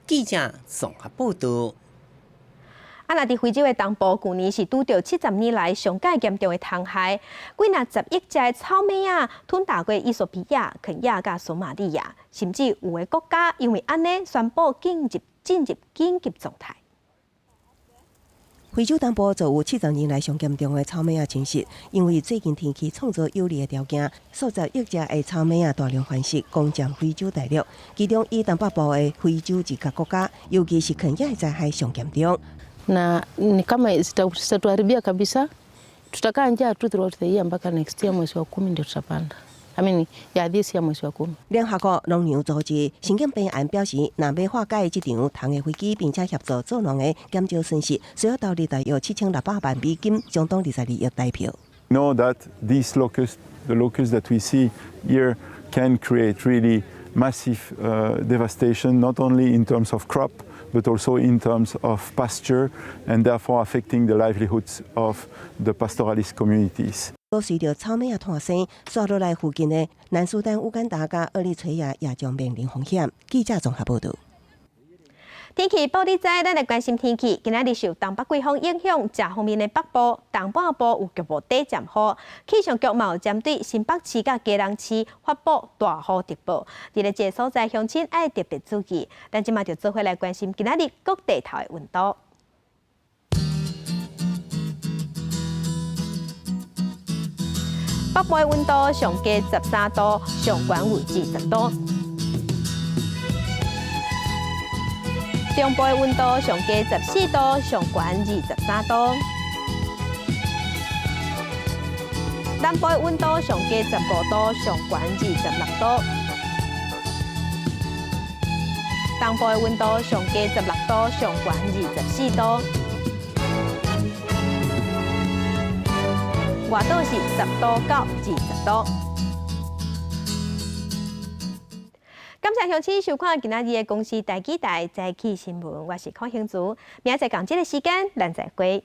记者综合报道。 啊，那伫非洲的东部，去年是拄着70年来上界严重的虫害，几若10亿只的草莓啊吞大过伊索比亚、肯亚甲索马利亚，甚至有的国家因为安尼宣布进入紧急状态。非洲东部就有70年来上严重的草莓啊侵蚀，因为最近天气创造有利的条件，数十亿只的草莓啊大量繁殖，攻占非洲大陆。其中以东北部的非洲一个国家，尤其是肯亚的灾害上严重。 Na ni kama zitatuharibia kabisa, tutakaa njaa tu throughout the year mpaka next year mwezi wa 10 ndio tutapanda. I mean, yeah, this year mwezi wa 10. 联合国农粮组织新疆病案表示，若要化解这场虫的飞机，并且协助做农的减少损失，需要投入大约7600万美金，相当22亿台票。 Know that these locusts, the locusts that we see here, can create really massive devastation, not only in terms of crop, but also in terms of pasture, and therefore affecting the livelihoods of the pastoralist communities. 随着草莓啊脱生，刷落来附近的南苏丹、乌干达甲厄立垂亚也将面临风险。记者综合报道。天气报你知，咱来关心天气。今仔日受东北季风影响，正方面的北部、东半部有局部短暂雨。气象局嘛有针对新北市甲基隆市发布大雨特报，伫咧这所在乡亲爱特别注意。咱即马就做伙来关心今仔日各地头的温度。北部的温度上加13度，上悬有20度。中部的温度上加14度，上悬23度；南部的温度上加15度，上悬26度；东部的温度上加16度，上悬24度；外岛是10度到20度。感谢乡亲收看今仔日的公视台记台早起新闻，我是邝兴竹，明仔载同这个时间咱再会。